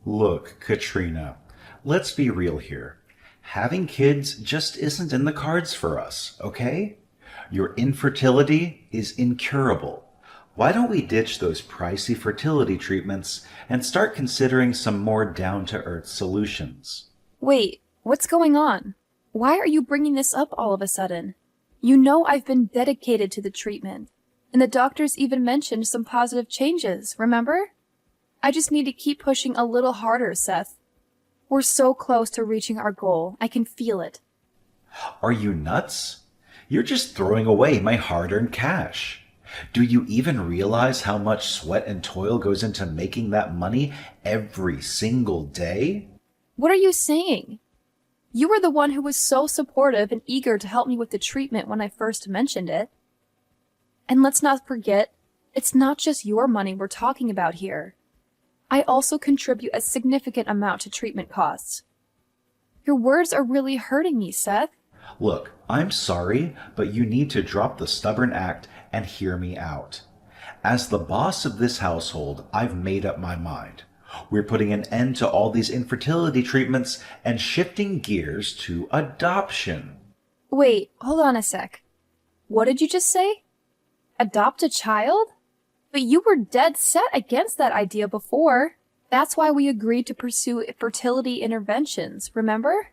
Look, Katrina, let's be real here. Having kids just isn't in the cards for us, okay? Your infertility is incurable. Why don't we ditch those pricey fertility treatments and start considering some more down-to-earth solutions? Wait, what's going on? Why are you bringing this up all of a sudden? You know I've been dedicated to the treatment, and the doctors even mentioned some positive changes, remember? I just need to keep pushing a little harder, Seth. We're so close to reaching our goal. I can feel it. Are you nuts? You're just throwing away my hard-earned cash. Do you even realize how much sweat and toil goes into making that money every single day? What are you saying? You were the one who was so supportive and eager to help me with the treatment when I first mentioned it. And let's not forget, it's not just your money we're talking about here. I also contribute a significant amount to treatment costs. Your words are really hurting me, Seth. Look, I'm sorry, but you need to drop the stubborn act and hear me out. As the boss of this household, I've made up my mind. We're putting an end to all these infertility treatments and shifting gears to adoption. Wait, hold on a sec. What did you just say? Adopt a child? But you were dead set against that idea before. That's why we agreed to pursue fertility interventions, remember?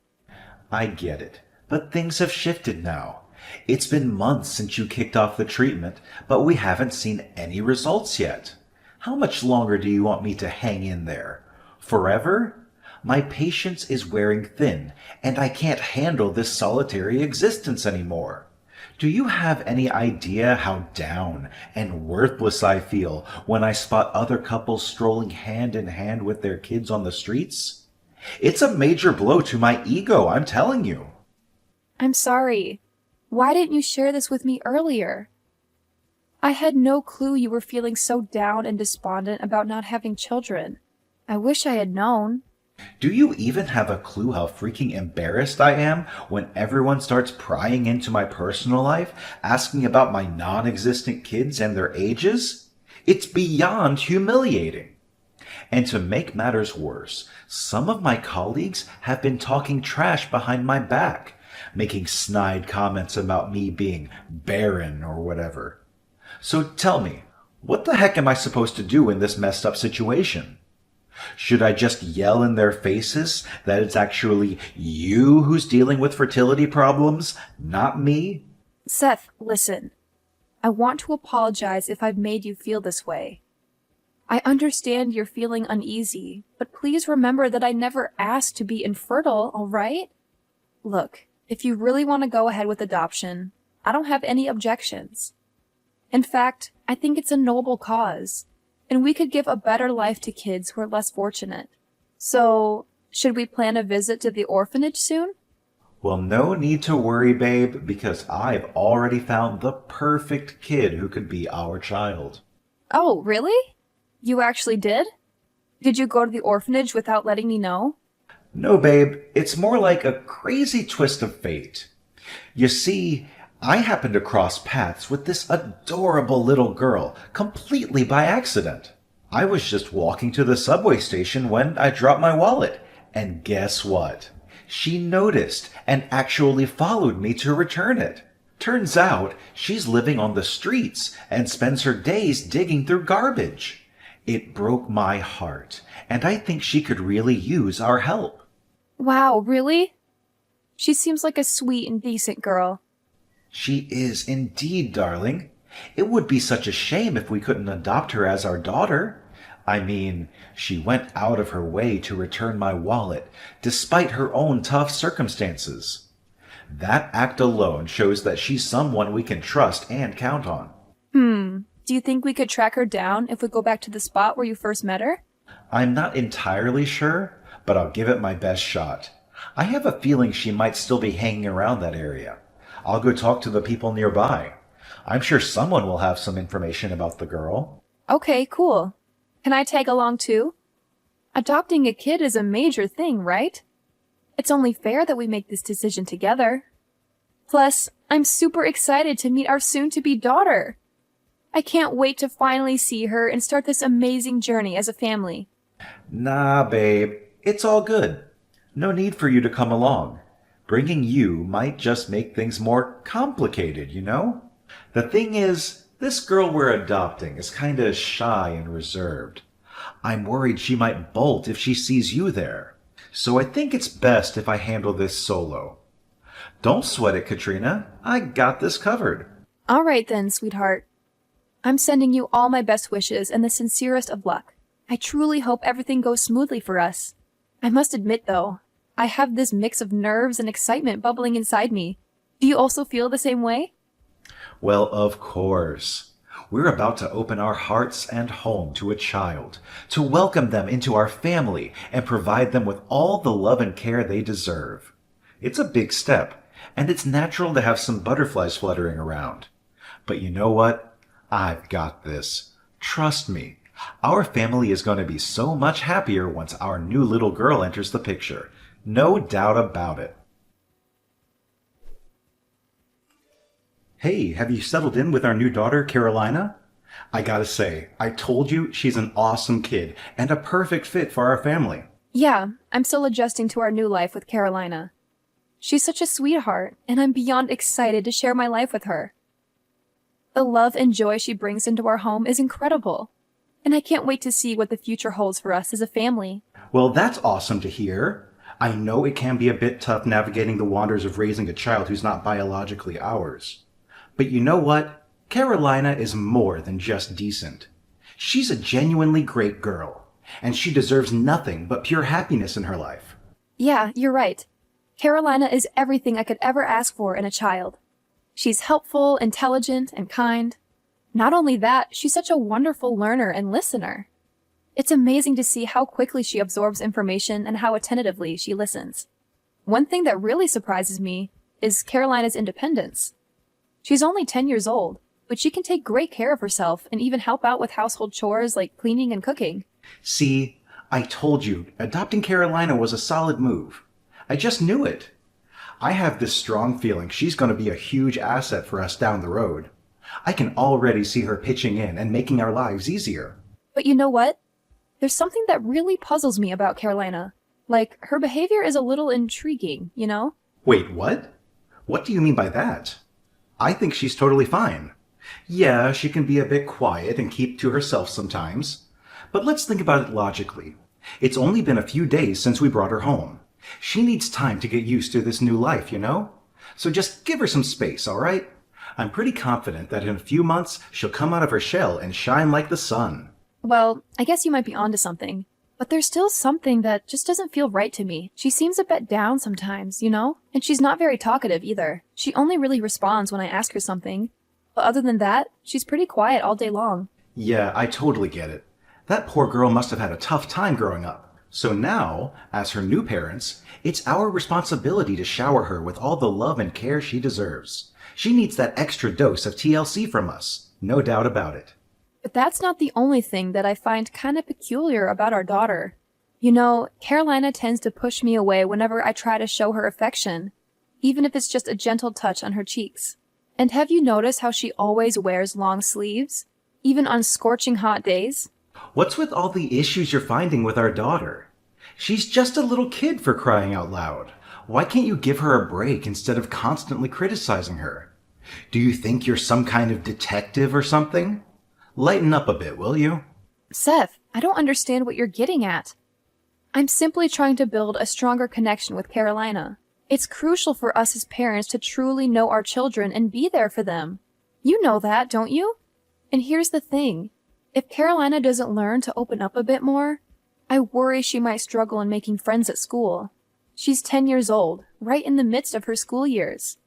I get it, but things have shifted now. It's been months since you kicked off the treatment, but we haven't seen any results yet. How much longer do you want me to hang in there? Forever? My patience is wearing thin, and I can't handle this solitary existence anymore. Do you have any idea how down and worthless I feel when I spot other couples strolling hand in hand with their kids on the streets? It's a major blow to my ego, I'm telling you. I'm sorry. Why didn't you share this with me earlier? I had no clue you were feeling so down and despondent about not having children. I wish I had known. Do you even have a clue how freaking embarrassed I am when everyone starts prying into my personal life, asking about my non-existent kids and their ages? It's beyond humiliating. And to make matters worse, some of my colleagues have been talking trash behind my back, making snide comments about me being barren or whatever. So tell me, what the heck am I supposed to do in this messed up situation? Should I just yell in their faces that it's actually you who's dealing with fertility problems, not me? Seth, listen. I want to apologize if I've made you feel this way. I understand you're feeling uneasy, but please remember that I never asked to be infertile, all right? Look, if you really want to go ahead with adoption, I don't have any objections. In fact, I think it's a noble cause, and we could give a better life to kids who are less fortunate. So, should we plan a visit to the orphanage soon? Well, no need to worry, babe, because I've already found the perfect kid who could be our child. Oh, really? You actually did? Did you go to the orphanage without letting me know? No, babe, it's more like a crazy twist of fate. You see, I happened to cross paths with this adorable little girl completely by accident. I was just walking to the subway station when I dropped my wallet, and guess what? She noticed and actually followed me to return it. Turns out she's living on the streets and spends her days digging through garbage. It broke my heart, and I think she could really use our help. Wow, really? She seems like a sweet and decent girl. She is indeed, darling. It would be such a shame if we couldn't adopt her as our daughter. I mean, she went out of her way to return my wallet, despite her own tough circumstances. That act alone shows that she's someone we can trust and count on. Do you think we could track her down if we go back to the spot where you first met her? I'm not entirely sure, but I'll give it my best shot. I have a feeling she might still be hanging around that area. I'll go talk to the people nearby. I'm sure someone will have some information about the girl. Okay, cool. Can I tag along too? Adopting a kid is a major thing, right? It's only fair that we make this decision together. Plus, I'm super excited to meet our soon-to-be daughter. I can't wait to finally see her and start this amazing journey as a family. Nah, babe, it's all good. No need for you to come along. Bringing you might just make things more complicated, you know? The thing is, this girl we're adopting is kinda shy and reserved. I'm worried she might bolt if she sees you there. So I think it's best if I handle this solo. Don't sweat it, Katrina. I got this covered. All right then, sweetheart. I'm sending you all my best wishes and the sincerest of luck. I truly hope everything goes smoothly for us. I must admit, though, I have this mix of nerves and excitement bubbling inside me. Do you also feel the same way? Well, of course. We're about to open our hearts and home to a child, to welcome them into our family and provide them with all the love and care they deserve. It's a big step, and it's natural to have some butterflies fluttering around. But you know what? I've got this. Trust me. Our family is going to be so much happier once our new little girl enters the picture. No doubt about it. Hey, have you settled in with our new daughter, Carolina? I gotta say, I told you she's an awesome kid and a perfect fit for our family. Yeah, I'm still adjusting to our new life with Carolina. She's such a sweetheart, and I'm beyond excited to share my life with her. The love and joy she brings into our home is incredible, and I can't wait to see what the future holds for us as a family. Well, that's awesome to hear. I know it can be a bit tough navigating the wonders of raising a child who's not biologically ours. But you know what? Carolina is more than just decent. She's a genuinely great girl, and she deserves nothing but pure happiness in her life. Yeah, you're right. Carolina is everything I could ever ask for in a child. She's helpful, intelligent, and kind. Not only that, she's such a wonderful learner and listener. It's amazing to see how quickly she absorbs information and how attentively she listens. One thing that really surprises me is Carolina's independence. She's only 10 years old, but she can take great care of herself and even help out with household chores like cleaning and cooking. See, I told you, adopting Carolina was a solid move. I just knew it. I have this strong feeling she's going to be a huge asset for us down the road. I can already see her pitching in and making our lives easier. But you know what? There's something that really puzzles me about Carolina. Like, her behavior is a little intriguing, you know? Wait, what? What do you mean by that? I think she's totally fine. Yeah, she can be a bit quiet and keep to herself sometimes. But let's think about it logically. It's only been a few days since we brought her home. She needs time to get used to this new life, you know? So just give her some space, all right? I'm pretty confident that in a few months she'll come out of her shell and shine like the sun. Well, I guess you might be onto something. But there's still something that just doesn't feel right to me. She seems a bit down sometimes, you know? And she's not very talkative either. She only really responds when I ask her something. But other than that, she's pretty quiet all day long. Yeah, I totally get it. That poor girl must have had a tough time growing up. So now, as her new parents, it's our responsibility to shower her with all the love and care she deserves. She needs that extra dose of TLC from us. No doubt about it. But that's not the only thing that I find kind of peculiar about our daughter. You know, Carolina tends to push me away whenever I try to show her affection, even if it's just a gentle touch on her cheeks. And have you noticed how she always wears long sleeves, even on scorching hot days? What's with all the issues you're finding with our daughter? She's just a little kid, for crying out loud. Why can't you give her a break instead of constantly criticizing her? Do you think you're some kind of detective or something? Lighten up a bit, will you? Seth, I don't understand what you're getting at. I'm simply trying to build a stronger connection with Carolina. It's crucial for us as parents to truly know our children and be there for them. You know that, don't you? And here's the thing. If Carolina doesn't learn to open up a bit more, I worry she might struggle in making friends at school. She's 10 years old, right in the midst of her school years.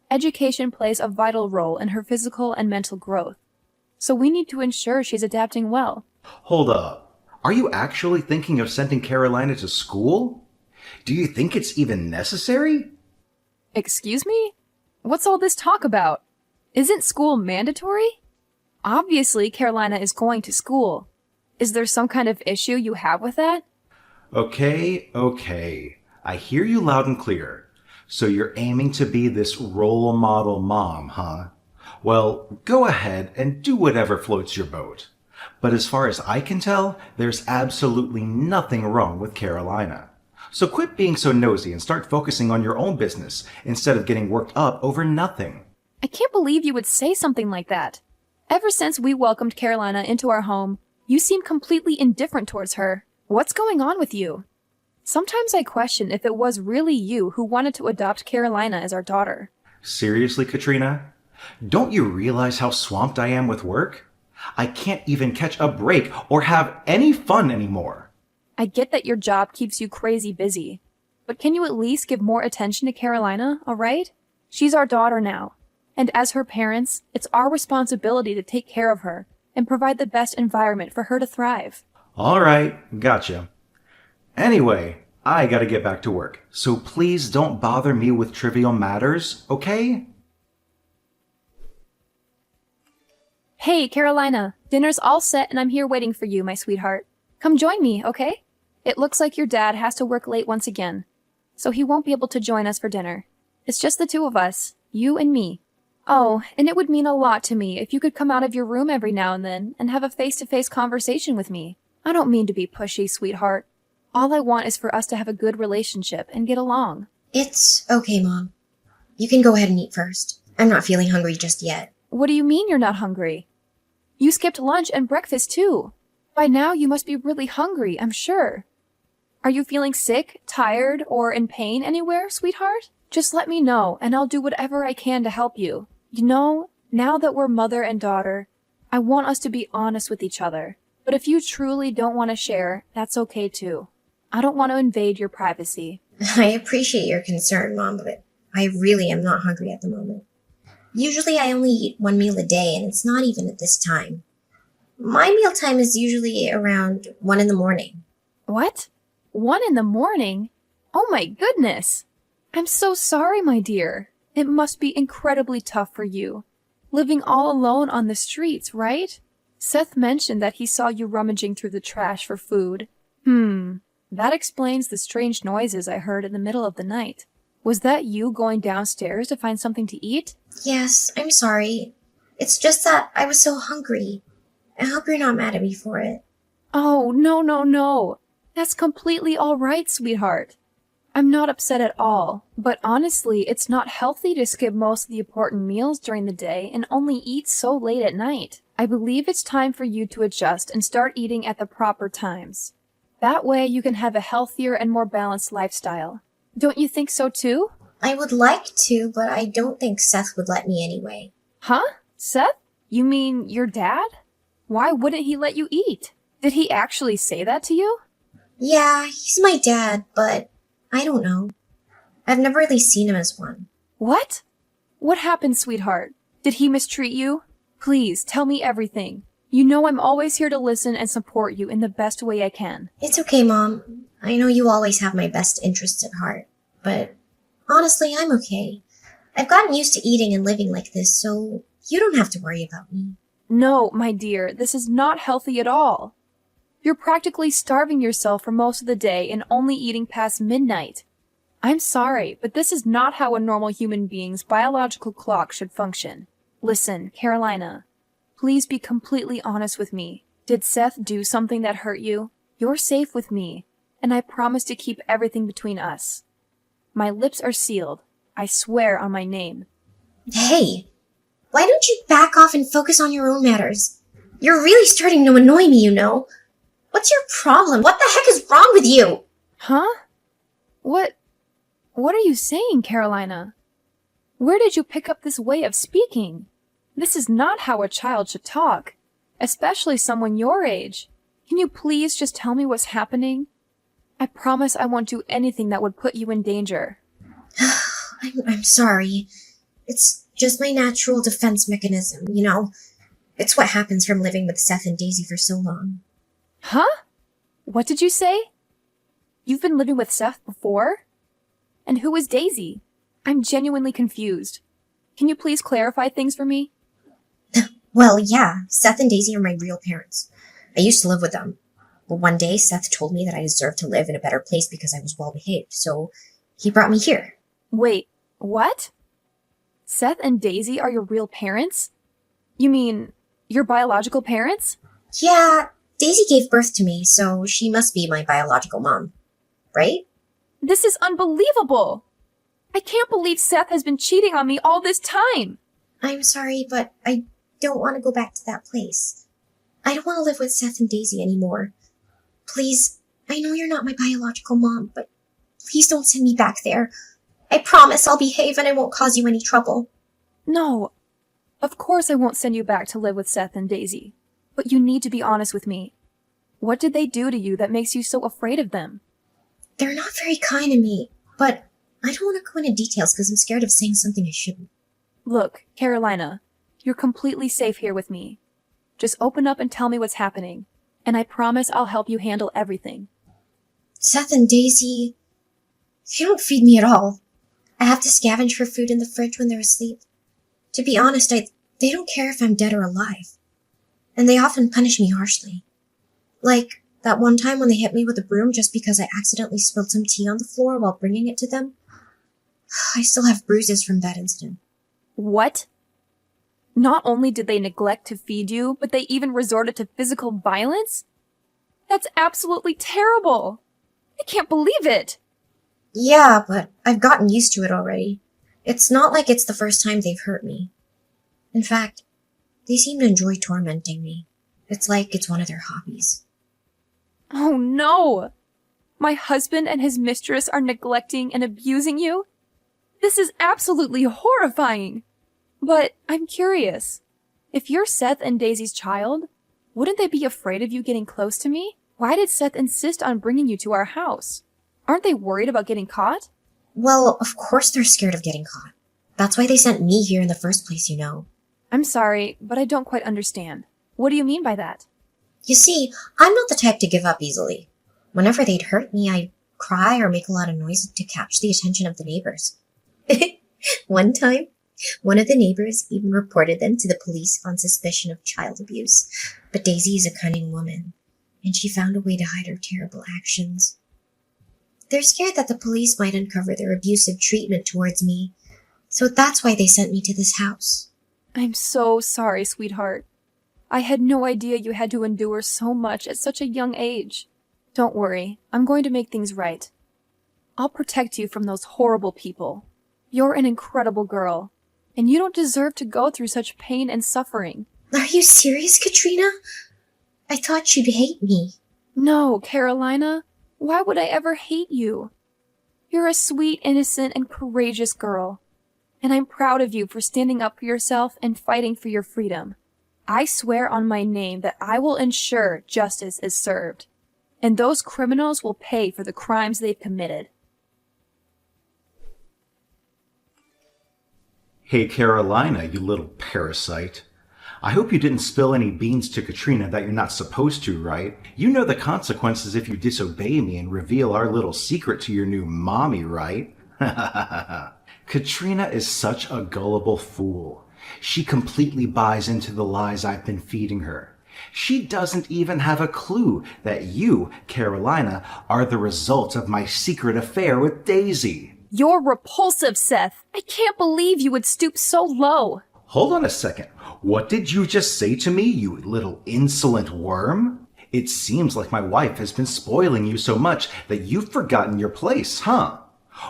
Education plays a vital role in her physical and mental growth. So we need to ensure she's adapting well. Hold up. Are you actually thinking of sending Carolina to school? Do you think it's even necessary? Excuse me? What's all this talk about? Isn't school mandatory? Obviously, Carolina is going to school. Is there some kind of issue you have with that? Okay. I hear you loud and clear. So you're aiming to be this role model mom, huh? Well, go ahead and do whatever floats your boat. But as far as I can tell, there's absolutely nothing wrong with Carolina. So quit being so nosy and start focusing on your own business instead of getting worked up over nothing. I can't believe you would say something like that. Ever since we welcomed Carolina into our home, you seem completely indifferent towards her. What's going on with you? Sometimes I question if it was really you who wanted to adopt Carolina as our daughter. Seriously, Katrina? Don't you realize how swamped I am with work? I can't even catch a break or have any fun anymore. I get that your job keeps you crazy busy, but can you at least give more attention to Carolina, all right? She's our daughter now, and as her parents, it's our responsibility to take care of her and provide the best environment for her to thrive. All right, gotcha. Anyway, I gotta get back to work, so please don't bother me with trivial matters, okay? Hey, Carolina, dinner's all set and I'm here waiting for you, my sweetheart. Come join me, okay? It looks like your dad has to work late once again, so he won't be able to join us for dinner. It's just the two of us, you and me. Oh, and it would mean a lot to me if you could come out of your room every now and then and have a face-to-face conversation with me. I don't mean to be pushy, sweetheart. All I want is for us to have a good relationship and get along. It's okay, Mom. You can go ahead and eat first. I'm not feeling hungry just yet. What do you mean you're not hungry? You skipped lunch and breakfast too. By now you must be really hungry, I'm sure. Are you feeling sick, tired, or in pain anywhere, sweetheart? Just let me know and I'll do whatever I can to help you. You know, now that we're mother and daughter, I want us to be honest with each other. But if you truly don't want to share, that's okay too. I don't want to invade your privacy. I appreciate your concern, Mom, but I really am not hungry at the moment. Usually I only eat one meal a day, and it's not even at this time. My meal time is usually around 1 in the morning. What? 1 in the morning? Oh my goodness! I'm so sorry, my dear. It must be incredibly tough for you. Living all alone on the streets, right? Seth mentioned that he saw you rummaging through the trash for food. That explains the strange noises I heard in the middle of the night. Was that you going downstairs to find something to eat? Yes, I'm sorry. It's just that I was so hungry. I hope you're not mad at me for it. Oh, no. That's completely all right, sweetheart. I'm not upset at all, but honestly, it's not healthy to skip most of the important meals during the day and only eat so late at night. I believe it's time for you to adjust and start eating at the proper times. That way you can have a healthier and more balanced lifestyle. Don't you think so too? I would like to, but I don't think Seth would let me anyway. Huh? Seth? You mean your dad? Why wouldn't he let you eat? Did he actually say that to you? Yeah, he's my dad, but I don't know. I've never really seen him as one. What? What happened, sweetheart? Did he mistreat you? Please, tell me everything. You know I'm always here to listen and support you in the best way I can. It's okay, Mom. I know you always have my best interests at heart, but honestly, I'm okay. I've gotten used to eating and living like this, so you don't have to worry about me. No, my dear, this is not healthy at all. You're practically starving yourself for most of the day and only eating past midnight. I'm sorry, but this is not how a normal human being's biological clock should function. Listen, Carolina, please be completely honest with me. Did Seth do something that hurt you? You're safe with me, and I promise to keep everything between us. My lips are sealed. I swear on my name. Hey, why don't you back off and focus on your own matters? You're really starting to annoy me, you know. What's your problem? What the heck is wrong with you? Huh? What are you saying, Carolina? Where did you pick up this way of speaking? This is not how a child should talk, especially someone your age. Can you please just tell me what's happening? I promise I won't do anything that would put you in danger. I'm sorry. It's just my natural defense mechanism, you know. It's what happens from living with Seth and Daisy for so long. Huh? What did you say? You've been living with Seth before? And who is Daisy? I'm genuinely confused. Can you please clarify things for me? Well, yeah, Seth and Daisy are my real parents. I used to live with them. But one day, Seth told me that I deserved to live in a better place because I was well behaved, so he brought me here. Wait, what? Seth and Daisy are your real parents? You mean, your biological parents? Yeah, Daisy gave birth to me, so she must be my biological mom. Right? This is unbelievable! I can't believe Seth has been cheating on me all this time! I'm sorry, but I don't want to go back to that place. I don't want to live with Seth and Daisy anymore. Please, I know you're not my biological mom, but please don't send me back there. I promise I'll behave and I won't cause you any trouble. No, of course I won't send you back to live with Seth and Daisy. But you need to be honest with me. What did they do to you that makes you so afraid of them? They're not very kind to me, but I don't want to go into details because I'm scared of saying something I shouldn't. Look, Carolina, you're completely safe here with me. Just open up and tell me what's happening, and I promise I'll help you handle everything. Seth and Daisy, they don't feed me at all. I have to scavenge for food in the fridge when they're asleep. To be honest, they don't care if I'm dead or alive. And they often punish me harshly. Like that one time when they hit me with a broom just because I accidentally spilled some tea on the floor while bringing it to them. I still have bruises from that incident. What? Not only did they neglect to feed you, but they even resorted to physical violence? That's absolutely terrible! I can't believe it! Yeah, but I've gotten used to it already. It's not like it's the first time they've hurt me. In fact, they seem to enjoy tormenting me. It's like it's one of their hobbies. Oh no! My husband and his mistress are neglecting and abusing you? This is absolutely horrifying! But I'm curious. If you're Seth and Daisy's child, wouldn't they be afraid of you getting close to me? Why did Seth insist on bringing you to our house? Aren't they worried about getting caught? Well, of course they're scared of getting caught. That's why they sent me here in the first place, you know. I'm sorry, but I don't quite understand. What do you mean by that? You see, I'm not the type to give up easily. Whenever they'd hurt me, I'd cry or make a lot of noise to catch the attention of the neighbors. One time, one of the neighbors even reported them to the police on suspicion of child abuse. But Daisy is a cunning woman, and she found a way to hide her terrible actions. They're scared that the police might uncover their abusive treatment towards me, so that's why they sent me to this house. I'm so sorry, sweetheart. I had no idea you had to endure so much at such a young age. Don't worry, I'm going to make things right. I'll protect you from those horrible people. You're an incredible girl, and you don't deserve to go through such pain and suffering. Are you serious, Katrina? I thought you'd hate me. No, Carolina. Why would I ever hate you? You're a sweet, innocent, and courageous girl. And I'm proud of you for standing up for yourself and fighting for your freedom. I swear on my name that I will ensure justice is served, and those criminals will pay for the crimes they've committed. Hey, Carolina, you little parasite. I hope you didn't spill any beans to Katrina that you're not supposed to, right? You know the consequences if you disobey me and reveal our little secret to your new mommy, right? Katrina is such a gullible fool. She completely buys into the lies I've been feeding her. She doesn't even have a clue that you, Carolina, are the result of my secret affair with Daisy. You're repulsive, Seth. I can't believe you would stoop so low. Hold on a second. What did you just say to me, you little insolent worm? It seems like my wife has been spoiling you so much that you've forgotten your place, huh?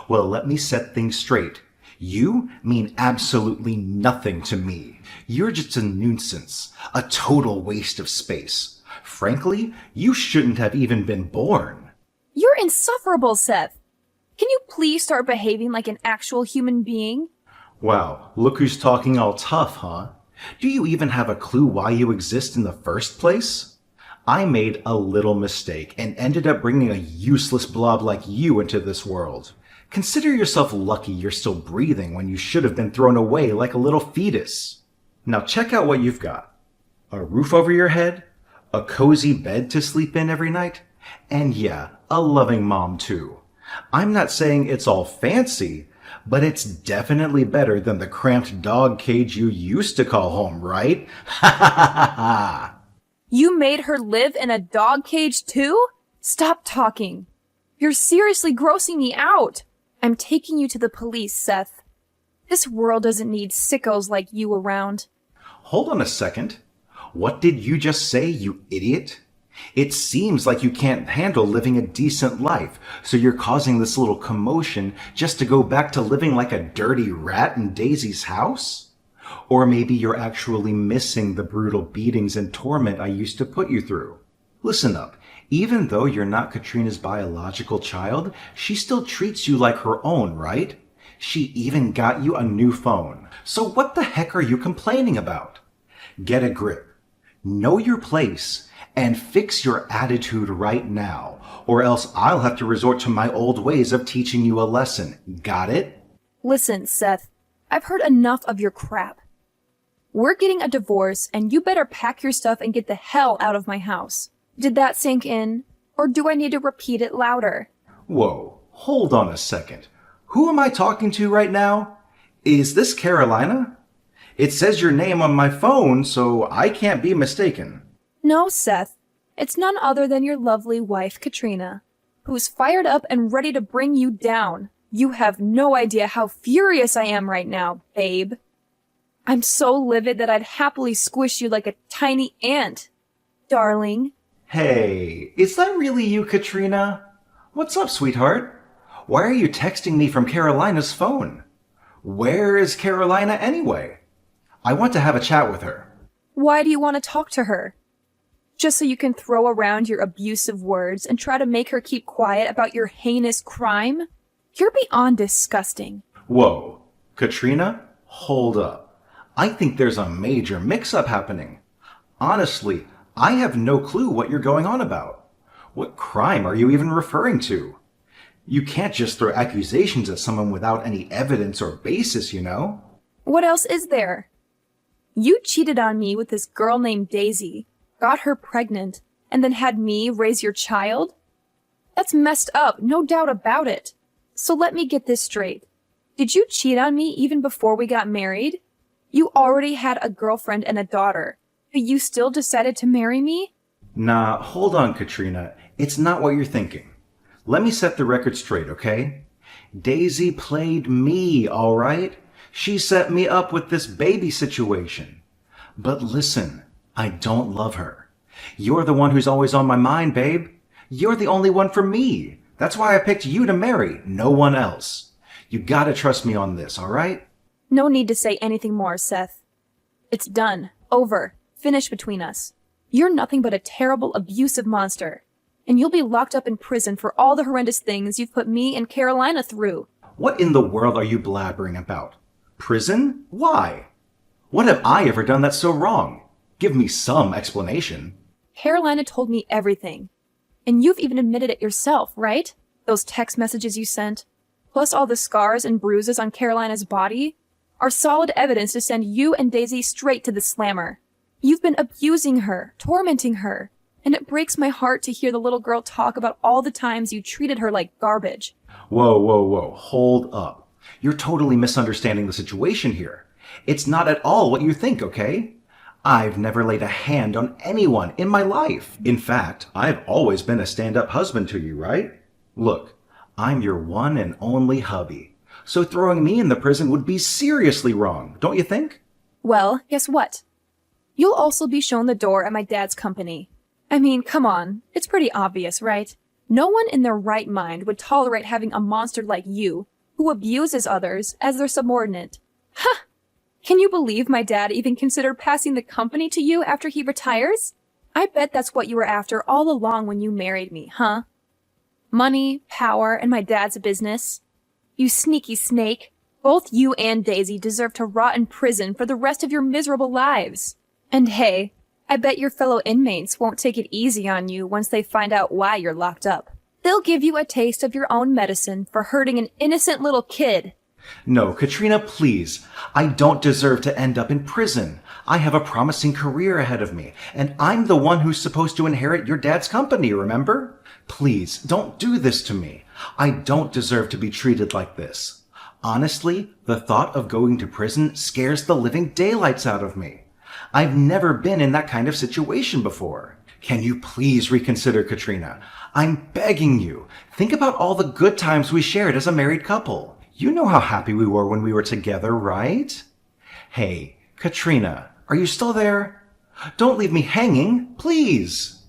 Well, let me set things straight. You mean absolutely nothing to me. You're just a nuisance, a total waste of space. Frankly, you shouldn't have even been born. You're insufferable, Seth. Can you please start behaving like an actual human being? Wow, look who's talking all tough, huh? Do you even have a clue why you exist in the first place? I made a little mistake and ended up bringing a useless blob like you into this world. Consider yourself lucky you're still breathing when you should have been thrown away like a little fetus. Now check out what you've got. A roof over your head, a cozy bed to sleep in every night, and yeah, a loving mom too. I'm not saying it's all fancy, but it's definitely better than the cramped dog cage you used to call home, right? Ha ha ha ha! You made her live in a dog cage too? Stop talking. You're seriously grossing me out. I'm taking you to the police, Seth. This world doesn't need sickos like you around. Hold on a second. What did you just say, you idiot? It seems like you can't handle living a decent life, so you're causing this little commotion just to go back to living like a dirty rat in Daisy's house? Or maybe you're actually missing the brutal beatings and torment I used to put you through. Listen up. Even though you're not Katrina's biological child, she still treats you like her own, right? She even got you a new phone. So what the heck are you complaining about? Get a grip. Know your place and fix your attitude right now, or else I'll have to resort to my old ways of teaching you a lesson. Got it? Listen, Seth, I've heard enough of your crap. We're getting a divorce, and you better pack your stuff and get the hell out of my house. Did that sink in? Or do I need to repeat it louder? Whoa, hold on a second. Who am I talking to right now? Is this Carolina? It says your name on my phone, so I can't be mistaken. No, Seth. It's none other than your lovely wife, Katrina, who's fired up and ready to bring you down. You have no idea how furious I am right now, babe. I'm so livid that I'd happily squish you like a tiny ant. Darling. Hey, is that really you, Katrina? What's up, sweetheart? Why are you texting me from Carolina's phone? Where is Carolina anyway? I want to have a chat with her. Why do you want to talk to her? Just so you can throw around your abusive words and try to make her keep quiet about your heinous crime? You're beyond disgusting. Whoa, Katrina, hold up. I think there's a major mix-up happening. Honestly, I have no clue what you're going on about. What crime are you even referring to? You can't just throw accusations at someone without any evidence or basis, you know? What else is there? You cheated on me with this girl named Daisy, got her pregnant, and then had me raise your child? That's messed up, no doubt about it. So let me get this straight. Did you cheat on me even before we got married? You already had a girlfriend and a daughter, but you still decided to marry me? Nah, hold on, Katrina. It's not what you're thinking. Let me set the record straight, okay? Daisy played me, all right? She set me up with this baby situation. But listen, I don't love her. You're the one who's always on my mind, babe. You're the only one for me. That's why I picked you to marry, no one else. You gotta trust me on this, all right? No need to say anything more, Seth. It's done. Over. Finished between us. You're nothing but a terrible, abusive monster. And you'll be locked up in prison for all the horrendous things you've put me and Carolina through. What in the world are you blabbering about? Prison? Why? What have I ever done that's so wrong? Give me some explanation. Carolina told me everything. And you've even admitted it yourself, right? Those text messages you sent, plus all the scars and bruises on Carolina's body, are solid evidence to send you and Daisy straight to the slammer. You've been abusing her, tormenting her, and it breaks my heart to hear the little girl talk about all the times you treated her like garbage. Whoa, hold up. You're totally misunderstanding the situation here. It's not at all what you think, okay? I've never laid a hand on anyone in my life. In fact, I've always been a stand-up husband to you, right? Look, I'm your one and only hubby. So throwing me in the prison would be seriously wrong, don't you think? Well, guess what? You'll also be shown the door at my dad's company. I mean, come on. It's pretty obvious, right? No one in their right mind would tolerate having a monster like you, who abuses others, as their subordinate. Ha! Can you believe my dad even considered passing the company to you after he retires? I bet that's what you were after all along when you married me, huh? Money, power, and my dad's business. You sneaky snake. Both you and Daisy deserve to rot in prison for the rest of your miserable lives. And hey, I bet your fellow inmates won't take it easy on you once they find out why you're locked up. They'll give you a taste of your own medicine for hurting an innocent little kid. No, Katrina, please. I don't deserve to end up in prison. I have a promising career ahead of me, and I'm the one who's supposed to inherit your dad's company, remember? Please, don't do this to me. I don't deserve to be treated like this. Honestly, the thought of going to prison scares the living daylights out of me. I've never been in that kind of situation before. Can you please reconsider, Katrina? I'm begging you. Think about all the good times we shared as a married couple. You know how happy we were when we were together, right? Hey, Katrina, are you still there? Don't leave me hanging, please.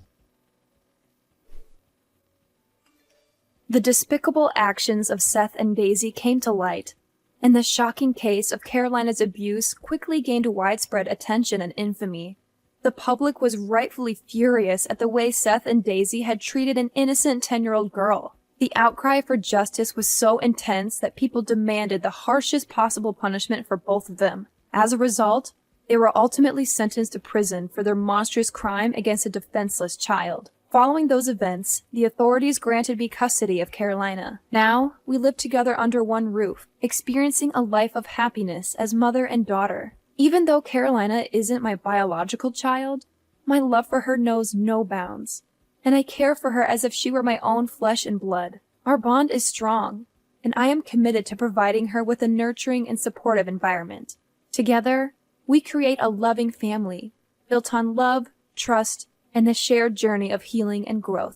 The despicable actions of Seth and Daisy came to light, and the shocking case of Carolina's abuse quickly gained widespread attention and infamy. The public was rightfully furious at the way Seth and Daisy had treated an innocent 10-year-old girl. The outcry for justice was so intense that people demanded the harshest possible punishment for both of them. As a result, they were ultimately sentenced to prison for their monstrous crime against a defenseless child. Following those events, the authorities granted me custody of Carolina. Now, we live together under one roof, experiencing a life of happiness as mother and daughter. Even though Carolina isn't my biological child, my love for her knows no bounds, and I care for her as if she were my own flesh and blood. Our bond is strong, and I am committed to providing her with a nurturing and supportive environment. Together, we create a loving family, built on love, trust, and the shared journey of healing and growth.